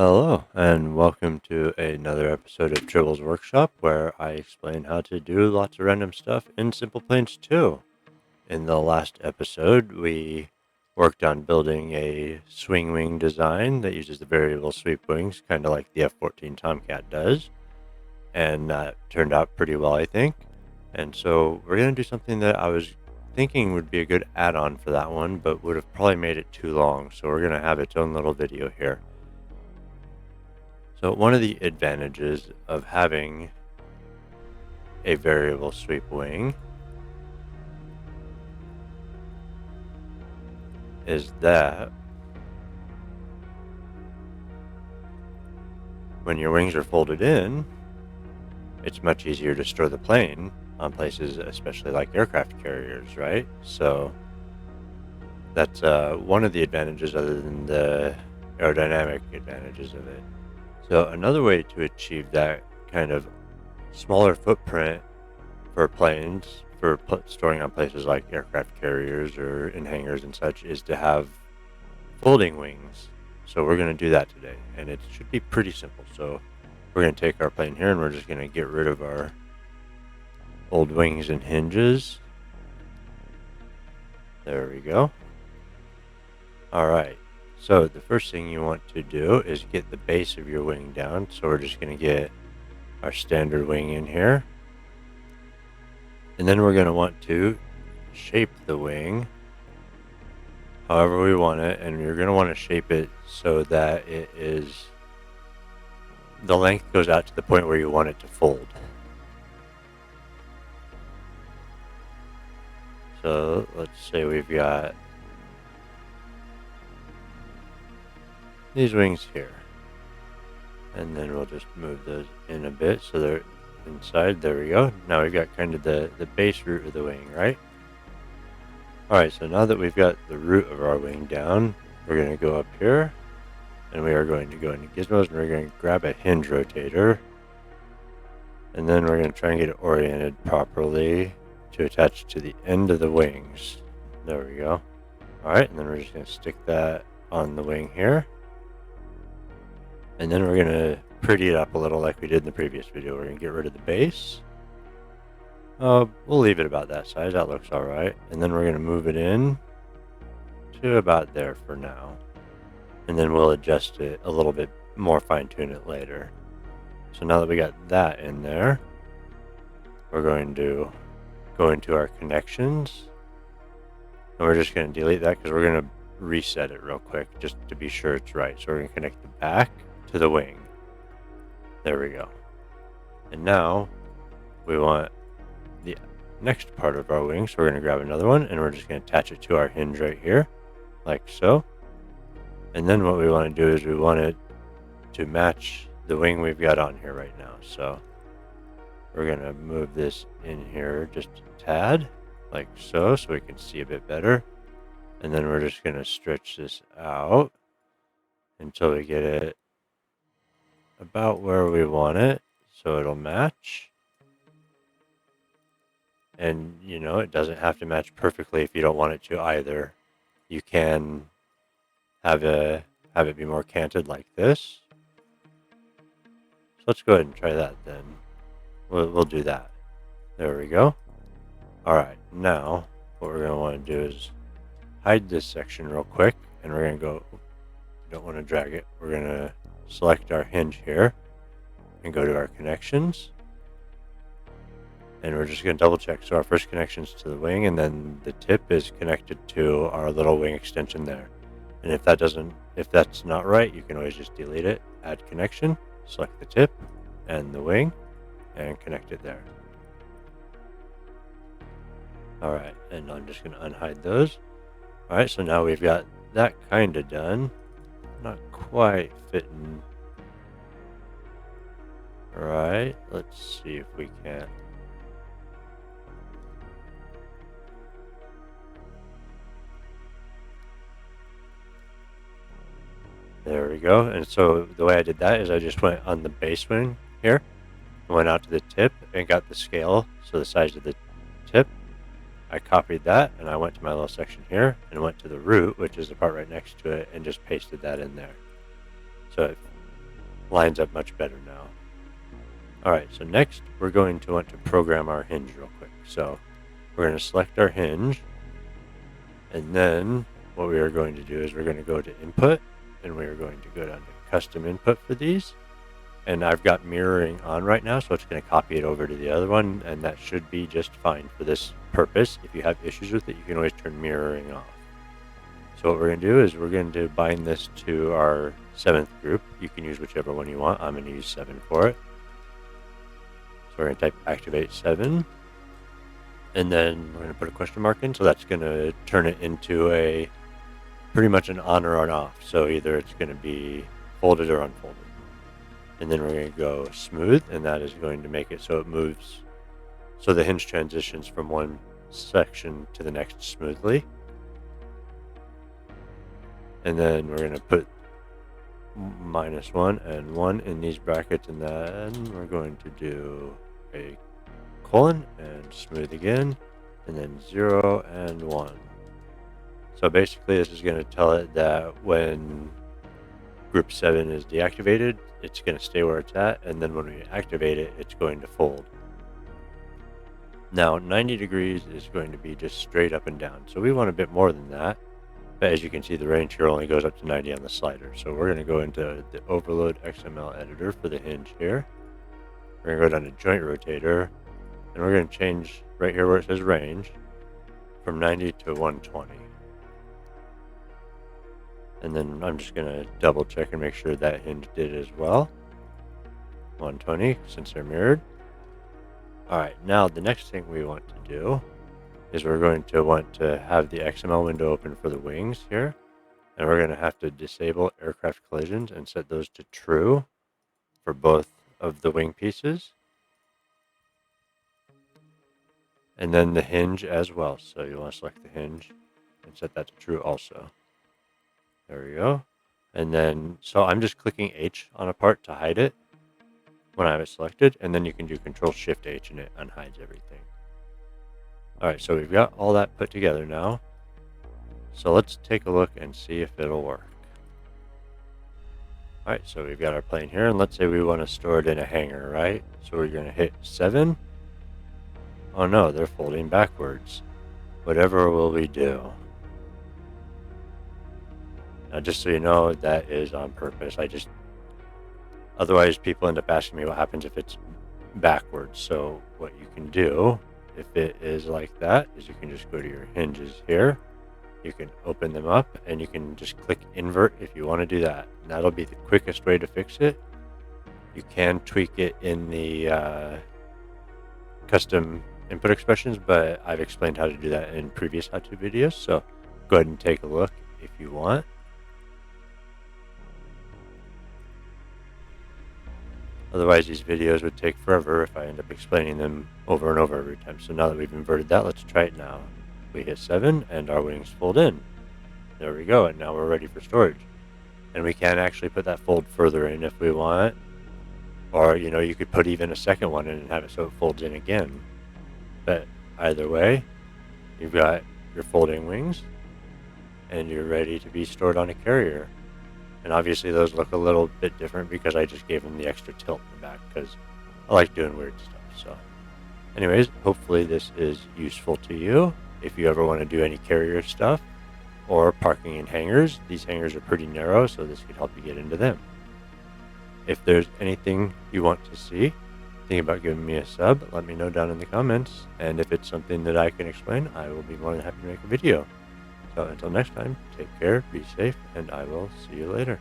Hello, and welcome to another episode of Tribble's Workshop, where I explain how to do lots of random stuff in SimplePlanes 2. In the last episode, we worked on building a swing wing design that uses the variable sweep wings, kind of like the F-14 Tomcat does, and that turned out pretty well, I think. And so we're going to do something that I was thinking would be a good add-on for that one, but would have probably made it too long, so we're going to have its own little video here. So one of the advantages of having a variable sweep wing is that when your wings are folded in, it's much easier to store the plane on places, especially like aircraft carriers, right? So that's one of the advantages other than the aerodynamic advantages of it. So another way to achieve that kind of smaller footprint for planes, for storing on places like aircraft carriers or in hangars and such, is to have folding wings. So we're going to do that today, and it should be pretty simple. So we're going to take our plane here, and we're just going to get rid of our old wings and hinges. There we go. All right. So the first thing you want to do is get the base of your wing down. So we're just going to get our standard wing in here. And then we're going to want to shape the wing however we want it. And you're going to want to shape it so that the length goes out to the point where you want it to fold. So let's say we've got these wings here, and then we'll just move those in a bit so they're inside. There we go. Now we've got kind of the base root of the wing, right? Alright, so now that we've got the root of our wing down, we're going to go up here, and we are going to go into gizmos, and we're going to grab a hinge rotator, and then we're going to try and get it oriented properly to attach to the end of the wings. There we go. Alright, and then we're just going to stick that on the wing here. And then we're going to pretty it up a little like we did in the previous video. We're going to get rid of the base. We'll leave it about that size. That looks all right. And then we're going to move it in to about there for now. And then we'll adjust it a little bit more, fine-tune it later. So now that we got that in there, we're going to go into our connections. And we're just going to delete that because we're going to reset it real quick just to be sure it's right. So we're going to connect the back to the wing. There we go. And now we want the next part of our wing, so we're going to grab another one and we're just going to attach it to our hinge right here, like so. And then what we want to do is we want it to match the wing we've got on here right now. So we're going to move this in here just a tad, like so we can see a bit better. And then we're just going to stretch this out until we get it about where we want it, so it'll match. And you know, it doesn't have to match perfectly if you don't want it to either. You can have it be more canted like this. So let's go ahead and try that then. We'll do that. There we go. All right, now what we're going to want to do is hide this section real quick, and we're going to go, don't want to drag it, we're going to select our hinge here and go to our connections, and we're just going to double check. So our first connection is to the wing, and then the tip is connected to our little wing extension there. And if that's not right, you can always just delete it, add connection, select the tip and the wing, and connect it there. All right, and I'm just going to unhide those. All right, so now we've got that kind of done. Not quite fitting right. Let's see if we can. There we go. And so the way I did that is I just went on the base wing here, went out to the tip and got the scale, so the size of the tip. I copied that and I went to my little section here and went to the root, which is the part right next to it, and just pasted that in there. So lines up much better now. Alright, so next we're going to want to program our hinge real quick. So we're going to select our hinge, and then what we are going to do is we're going to go to input, and we are going to go down to custom input for these. And I've got mirroring on right now, so it's going to copy it over to the other one, and that should be just fine for this purpose. If you have issues with it, you can always turn mirroring off. So what we're going to do is we're going to bind this to our 7th group. You can use whichever one you want. I'm going to use 7 for it. So we're going to type activate 7. And then we're going to put a question mark in. So that's going to turn it into a pretty much an on or an off. So either it's going to be folded or unfolded. And then we're going to go smooth, and that is going to make it so it moves, so the hinge transitions from one section to the next smoothly. And then we're going to put -1 and 1 in these brackets, and then we're going to do a colon and smooth again, and then 0 and 1. So basically this is going to tell it that when group 7 is deactivated, it's going to stay where it's at, and then when we activate it, it's going to fold. Now 90 degrees is going to be just straight up and down, so we want a bit more than that. But as you can see, the range here only goes up to 90 on the slider. So we're going to go into the Overload XML editor for the hinge here. We're going to go down to Joint Rotator, and we're going to change right here where it says range from 90 to 120. And then I'm just going to double check and make sure that hinge did as well. 120, since they're mirrored. Alright, now the next thing we want to do is we're going to want to have the XML window open for the wings here. And we're going to have to disable aircraft collisions and set those to true for both of the wing pieces. And then the hinge as well. So you want to select the hinge and set that to true also. There we go. And then, so I'm just clicking H on a part to hide it when I have it selected. And then you can do Control-Shift-H and it unhides everything. Alright, so we've got all that put together now. So let's take a look and see if it'll work. Alright, so we've got our plane here, and let's say we want to store it in a hangar, right? So we're going to hit 7. Oh no, they're folding backwards. Whatever will we do? Now just so you know, that is on purpose. Otherwise people end up asking me what happens if it's backwards. So what you can do, if it is like that, is you can just go to your hinges here. You can open them up, and you can just click invert if you want to do that. And that'll be the quickest way to fix it. You can tweak it in the custom input expressions, but I've explained how to do that in previous how-to videos. So go ahead and take a look if you want. Otherwise, these videos would take forever if I end up explaining them over and over every time. So now that we've inverted that, let's try it now. We hit 7, and our wings fold in. There we go, and now we're ready for storage. And we can actually put that fold further in if we want. Or, you know, you could put even a second one in and have it so it folds in again. But either way, you've got your folding wings, and you're ready to be stored on a carrier. And obviously those look a little bit different because I just gave them the extra tilt in the back because I like doing weird stuff. So anyways, hopefully this is useful to you. If you ever want to do any carrier stuff or parking in hangars, these hangars are pretty narrow, so this could help you get into them. If there's anything you want to see, think about giving me a sub, let me know down in the comments. And if it's something that I can explain, I will be more than happy to make a video. So until next time, take care, be safe, and I will see you later.